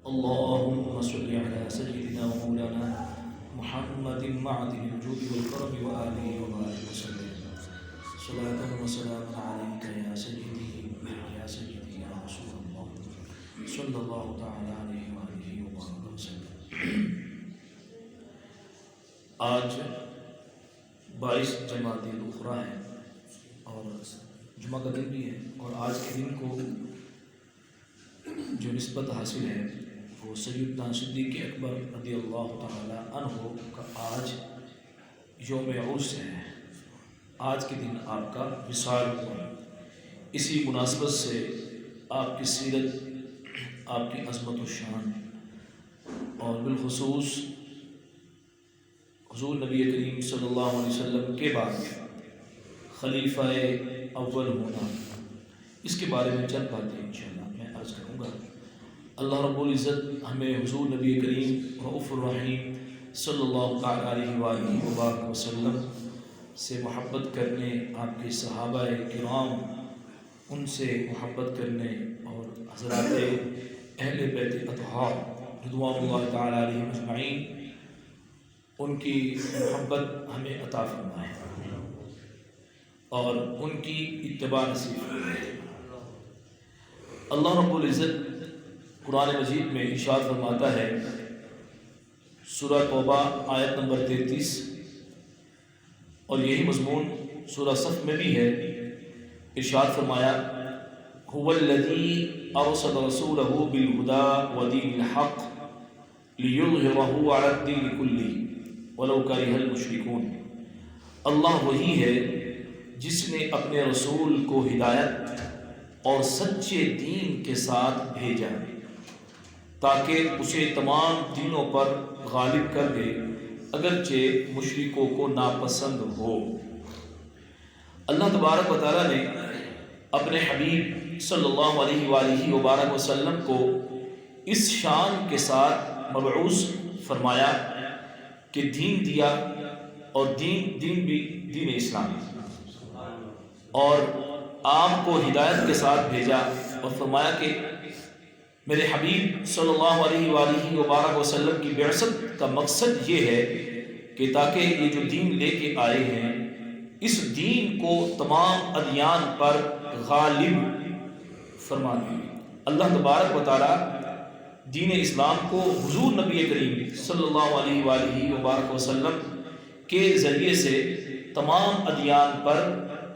اللهم صل على سيدنا ومولانا محمد معدن الجود والكرم وآله وبارك وسلم صلاة وسلاما عليك يا سيدي يا رسول الله صلی اللہ تعالی علیہ وآلہ وبارک وسلم۔ آج 22 جمادی الاخری ہے اور جمعہ کا دن بھی ہے، اور آج کے دن کو جو نسبت حاصل ہے وہ سیدنا صدیق اکبر رضی اللہ تعالی عنہ کا آج یوم عرس ہے۔ آج کے دن آپ کا وصال ہوا۔ اسی مناسبت سے آپ کی سیرت، آپ کی عظمت و شان، اور بالخصوص حضور نبی کریم صلی اللہ علیہ وسلم کے بعد خلیفہ اول ہونا، اس کے بارے میں چند باتیں انشاءاللہ میں عرض کروں گا۔ اللہ رب العزت ہمیں حضور نبی کریم رؤوف الرحیم صلی اللہ تعالی علیہ وآلہ وبارک وسلم سے محبت کرنے، آپ کے صحابہ کرام ان سے محبت کرنے، اور حضرات اہل بیت اطہار رضوان اللہ تعالی علیہم اجمعین ان کی محبت ہمیں عطا فرمائے اور ان کی اتباع نصیب فرمائے۔ اللہ رب العزت قرآن مجید میں ارشاد فرماتا ہے، سورہ توبہ آیت نمبر 33، اور یہی مضمون سورہ صف میں بھی ہے۔ ارشاد فرمایا، هو الذی ارسل رسولہ بالہدی ودین الحق لیظہرہ علی الدین کلہ ولو کرہ المشرکون۔ اللہ وہی ہے جس نے اپنے رسول کو ہدایت اور سچے دین کے ساتھ بھیجا تاکہ اسے تمام دینوں پر غالب کر دے، اگرچہ مشرکوں کو ناپسند ہو۔ اللہ تبارک و تعالیٰ نے اپنے حبیب صلی اللہ علیہ وآلہ وبارک وسلم کو اس شان کے ساتھ مبعوث فرمایا کہ دین دیا، اور دین بھی دین اسلام، اور آپ کو ہدایت کے ساتھ بھیجا، اور فرمایا کہ میرے حبیب صلی اللہ علیہ وآلہ وبارک وسلم کی بعثت کا مقصد یہ ہے کہ تاکہ یہ جو دین لے کے آئے ہیں اس دین کو تمام ادیان پر غالب فرما دیں۔ اللہ تبارک و تعالیٰ دین اسلام کو حضور نبی کریم صلی اللہ علیہ وآلہ وبارک وسلم کے ذریعے سے تمام ادیان پر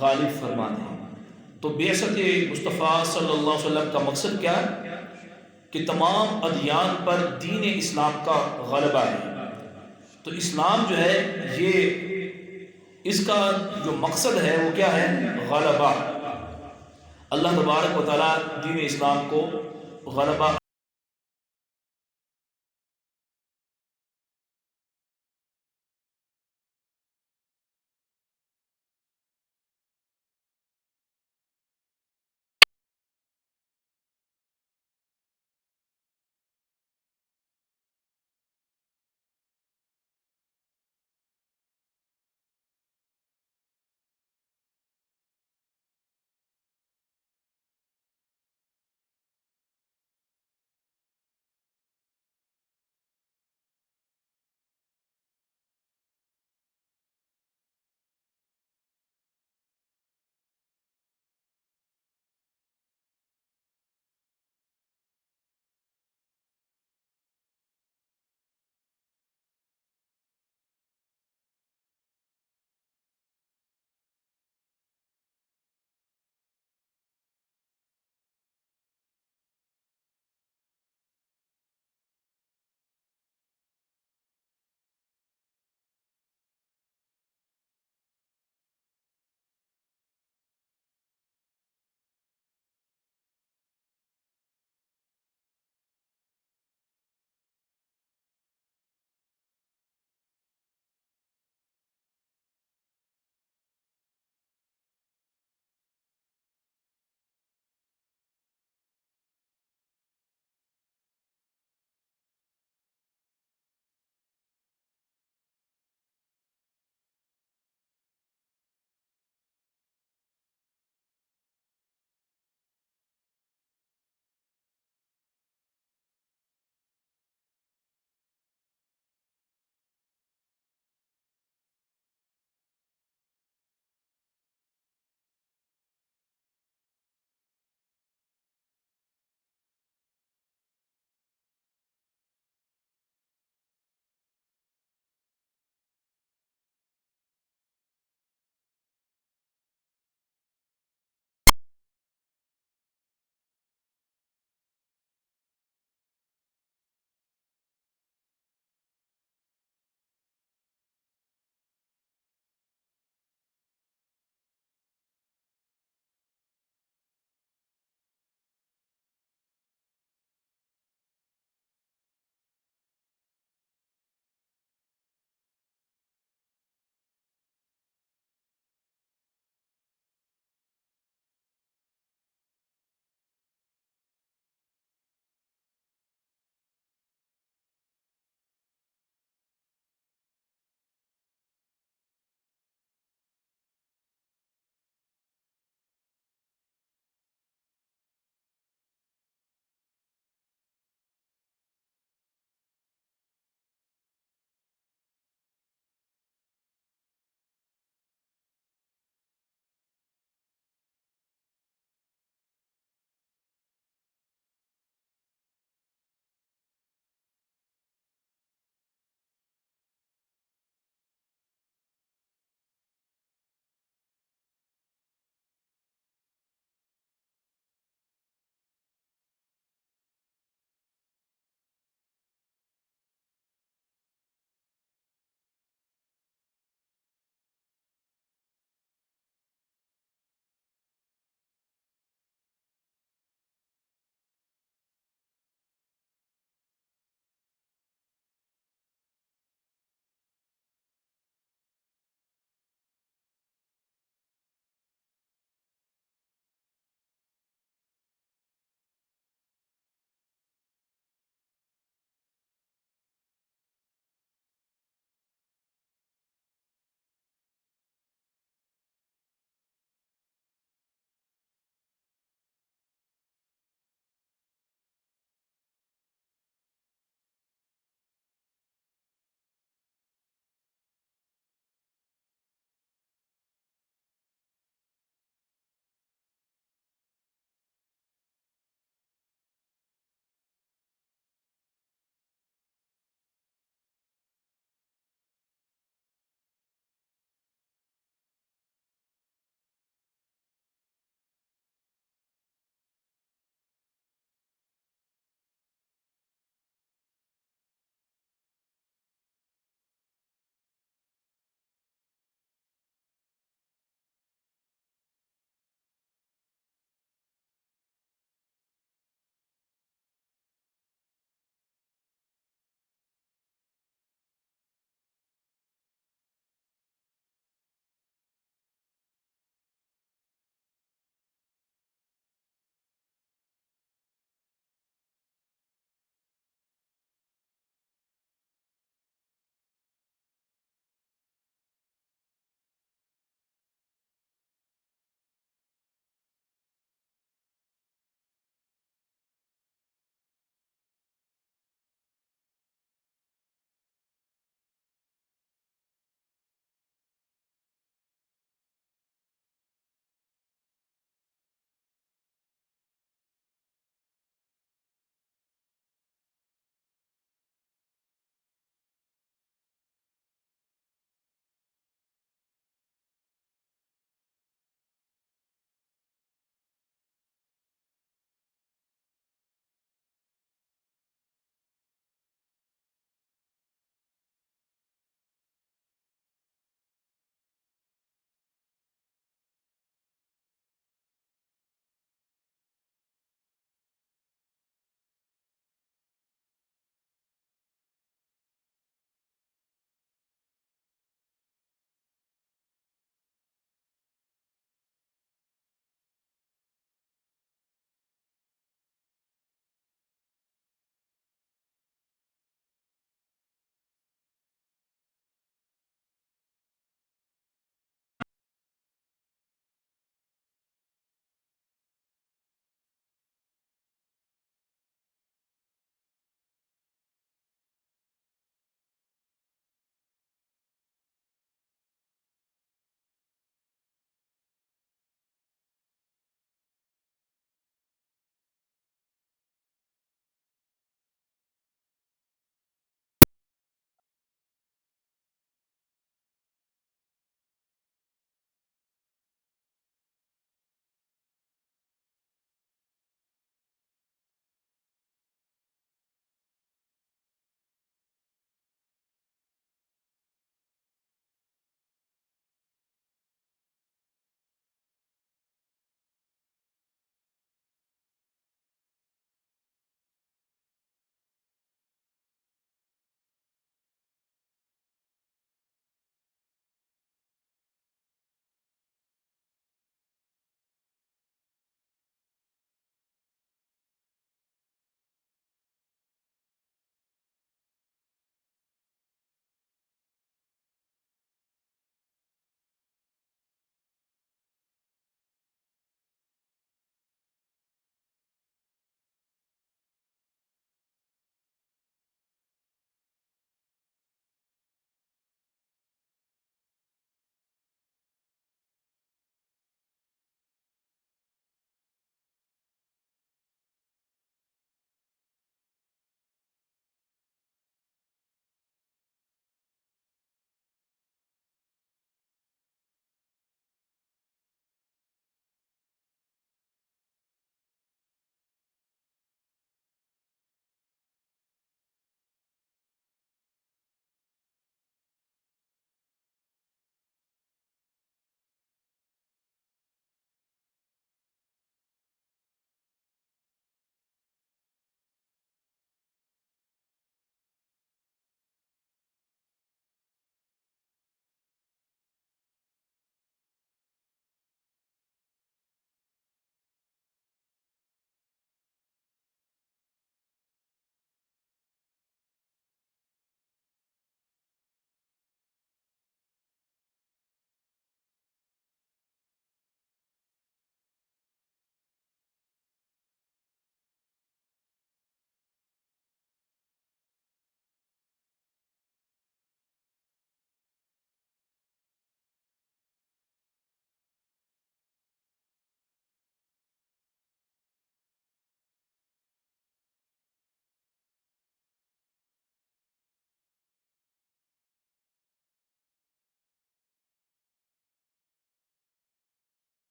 غالب فرما دیں۔ تو بعثت مصطفیٰ صلی اللہ علیہ وسلم کا مقصد کیا ہے؟ کہ تمام ادیان پر دین اسلام کا غلبہ ہے۔ تو اسلام جو ہے یہ اس کا جو مقصد ہے وہ کیا ہے؟ غلبہ۔ اللہ تبارک و تعالیٰ دین اسلام کو غلبہ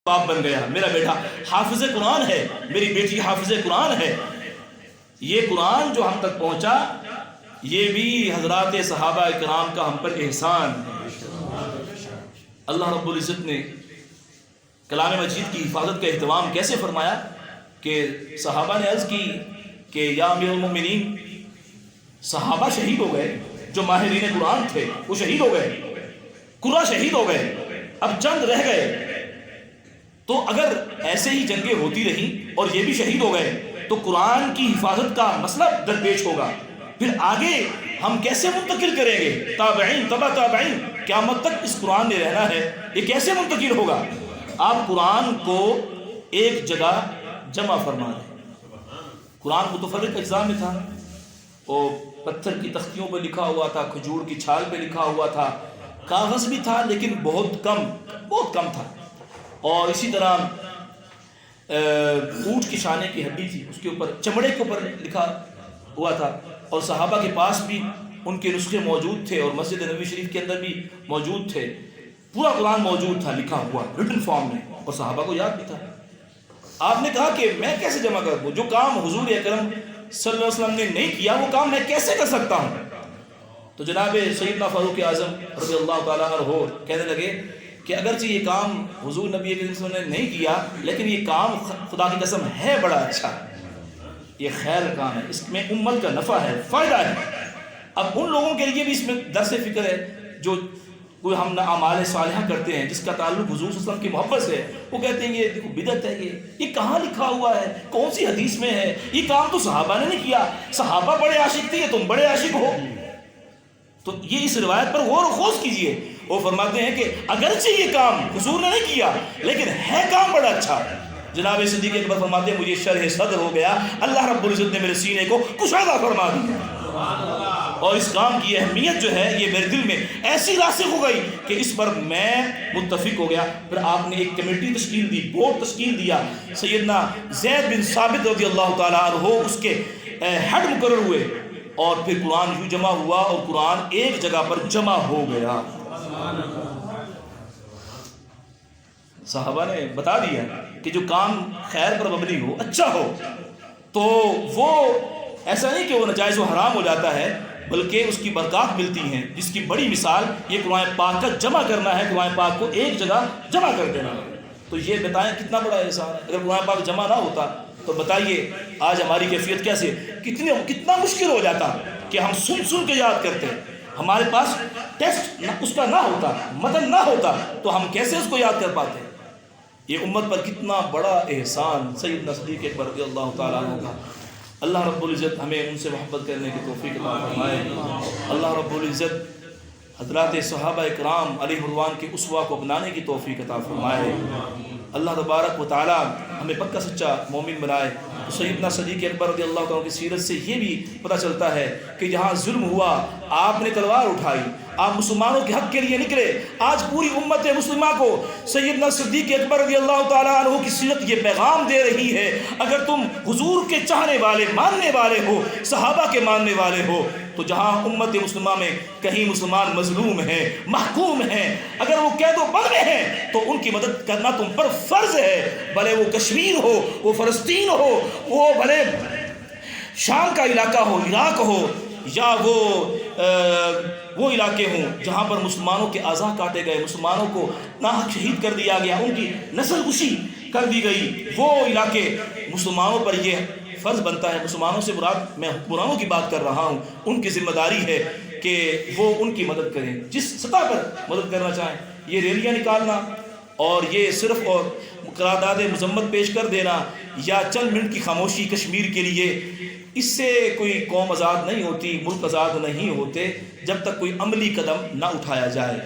باپ بن گیا، میرا بیٹا حافظ قرآن ہے، میری بیٹی حافظ قرآن ہے۔ یہ قرآن جو ہم تک پہنچا یہ بھی حضرات صحابہ کرام کا ہم پر احسان ہے۔ اللہ رب العزت نے کلام مجید کی حفاظت کا اہتمام کیسے فرمایا کہ صحابہ نے عرض کی کہ یا امیر المؤمنین، صحابہ شہید ہو گئے، جو ماہرین قرآن تھے وہ شہید ہو گئے، قرہ شہید ہو گئے، اب چند رہ گئے، تو اگر ایسے ہی جنگیں ہوتی رہی اور یہ بھی شہید ہو گئے تو قرآن کی حفاظت کا مسئلہ درپیش ہوگا، پھر آگے ہم کیسے منتقل کریں گے؟ تابعین تبع تابعین، قیامت تک اس قرآن نے رہنا ہے، یہ کیسے منتقل ہوگا؟ آپ قرآن کو ایک جگہ جمع فرما دیں۔ قرآن متفرق اجزاء میں تھا، وہ پتھر کی تختیوں پہ لکھا ہوا تھا، کھجور کی چھال پہ لکھا ہوا تھا، کاغذ بھی تھا لیکن بہت کم تھا، اور اسی طرح اونٹ کی شانے کی ہڈی تھی، اس کے اوپر چمڑے کے اوپر لکھا ہوا تھا، اور صحابہ کے پاس بھی ان کے نسخے موجود تھے اور مسجد نبوی شریف کے اندر بھی موجود تھے، پورا قرآن موجود تھا لکھا ہوا ریٹن فارم میں، اور صحابہ کو یاد بھی تھا۔ آپ نے کہا کہ میں کیسے جمع کر دوں؟ جو کام حضور اکرم صلی اللہ علیہ وسلم نے نہیں کیا وہ کام میں کیسے کر سکتا ہوں؟ تو جناب سیدنا فاروق اعظم رضی اللہ تعالیٰ عنہ کہنے لگے کہ اگرچہ یہ کام حضور نبی کریم صلی اللہ علیہ وسلم نے نہیں کیا لیکن یہ کام خدا کی قسم ہے بڑا اچھا، یہ خیر کام ہے، اس میں امت کا نفع ہے، فائدہ ہے۔ اب ان لوگوں کے لیے بھی اس میں درس فکر ہے جو کوئی ہم اعمال صالحہ کرتے ہیں جس کا تعلق حضور صلی اللہ علیہ وسلم کی محبت سے ہے، وہ کہتے ہیں یہ دیکھو بدعت ہے، یہ کہاں لکھا ہوا ہے، کون سی حدیث میں ہے، یہ کام تو صحابہ نے نہیں کیا، صحابہ بڑے عاشق تھے، تم بڑے عاشق ہو۔ تو یہ اس روایت پر غور و خوض کیجئے، وہ فرماتے ہیں کہ اگرچہ یہ کام حضور نے نہیں کیا لیکن ہے کام بڑا اچھا۔ جناب صدیق اکبر فرماتے ہیں مجھے شرح صدر ہو گیا، اللہ رب العزت نے میرے سینے کو کشادہ فرما دیا، اور اس کام کی اہمیت جو ہے یہ میرے دل میں ایسی راسخ ہو گئی کہ اس پر میں متفق ہو گیا۔ پھر آپ نے ایک کمیٹی تشکیل دی، بورڈ تشکیل دیا، سیدنا زید بن ثابت رضی اللہ تعالیٰ عنہ اس کے ہیڈ مقرر ہوئے، اور پھر قرآن یوں جمع ہوا اور قرآن ایک جگہ پر جمع ہو گیا۔ صحابہ نے بتا دیا کہ جو کام خیر پر مبنی ہو، اچھا ہو، تو وہ ایسا نہیں کہ وہ ناجائز و حرام ہو جاتا ہے بلکہ اس کی برکات ملتی ہیں، جس کی بڑی مثال یہ قرآن پاک کا جمع کرنا ہے، قرآن پاک کو ایک جگہ جمع کر دینا۔ تو یہ بتائیں کتنا بڑا احسان ہے۔ اگر قرآن پاک جمع نہ ہوتا تو بتائیے آج ہماری کیفیت کیسے، کتنا مشکل ہو جاتا کہ ہم سن کے یاد کرتے، ہمارے پاس ٹیکسٹ اس کا نہ ہوتا، متن نہ ہوتا تو ہم کیسے اس کو یاد کر پاتے۔ یہ امت پر کتنا بڑا احسان سیدنا صدیق اکبر رضی اللہ تعالیٰ عنہ کا۔ اللہ رب العزت ہمیں ان سے محبت کرنے کی توفیق عطا فرمائے۔ اللہ رب العزت حضرات صحابہ اکرام علیہ رضوان کے اسوہ کو اپنانے کی توفیق عطا فرمائے۔ اللہ تبارک و تعالی ہمیں پکا سچا مومن بنائے۔ سیدنا صدیق اکبر رضی اللہ عنہ کی سیرت سے یہ بھی پتہ چلتا ہے کہ جہاں ظلم ہوا آپ نے تلوار اٹھائی، آپ مسلمانوں کے حق کے لیے نکلے۔ آج پوری امت مسلمہ کو سیدنا صدیق اکبر رضی اللہ تعالیٰ عنہ کی سیرت یہ پیغام دے رہی ہے، اگر تم حضور کے چاہنے والے، ماننے والے ہو، صحابہ کے ماننے والے ہو، تو جہاں امت مسلمہ میں کہیں مسلمان مظلوم ہیں، محکوم ہیں، اگر وہ قید و بند میں ہیں تو ان کی مدد کرنا تم پر فرض ہے، بھلے وہ کشمیر ہو، وہ فلسطین ہو، وہ بھلے شام کا علاقہ ہو، عراق ہو، یا وہ علاقے ہوں جہاں پر مسلمانوں کے اعضاء کاٹے گئے، مسلمانوں کو ناحق شہید کر دیا گیا، ان کی نسل کشی کر دی گئی، وہ علاقے مسلمانوں پر یہ فرض بنتا ہے، مسلمانوں سے مراد میں حکمرانوں کی بات کر رہا ہوں، ان کی ذمہ داری ہے کہ وہ ان کی مدد کریں، جس سطح پر مدد کرنا چاہیں۔ یہ ریلیاں نکالنا اور یہ صرف اور قرارداد مذمت پیش کر دینا یا چند منٹ کی خاموشی کشمیر کے لیے، اس سے کوئی قوم آزاد نہیں ہوتی، ملک آزاد نہیں ہوتے جب تک کوئی عملی قدم نہ اٹھایا جائے۔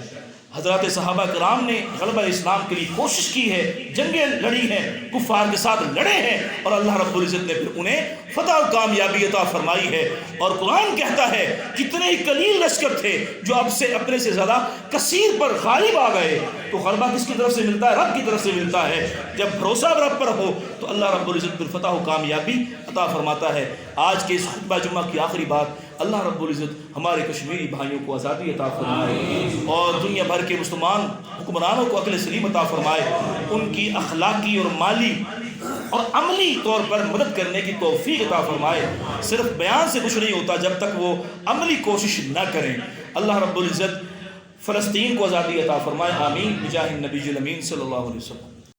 حضرات صحابہ کرام نے غلبہ اسلام کے لیے کوشش کی ہے، جنگیں لڑی ہیں، کفار کے ساتھ لڑے ہیں، اور اللہ رب العزت نے پھر انہیں فتح و کامیابی عطا فرمائی ہے۔ اور قرآن کہتا ہے کتنے ہی قلیل لشکر تھے جو اب سے اپنے سے زیادہ کثیر پر غالب آ گئے۔ تو غلبہ کس کی طرف سے ملتا ہے؟ رب کی طرف سے ملتا ہے۔ جب بھروسہ رب پر ہو تو اللہ رب العزت پھر فتح و کامیابی عطا فرماتا ہے۔ آج کے اس خطبہ جمعہ کی آخری بات اللہ رب العزت ہمارے کشمیری بھائیوں کو آزادی عطا فرمائے اور دنیا بھر کے مسلمان حکمرانوں کو عقل سلیم عطا فرمائے، ان کی اخلاقی اور مالی اور عملی طور پر مدد کرنے کی توفیق عطا فرمائے۔ صرف بیان سے کچھ نہیں ہوتا جب تک وہ عملی کوشش نہ کریں۔ اللہ رب العزت فلسطین کو آزادی عطا فرمائے، آمین بجاہ النبی الامین صلی اللہ علیہ وسلم۔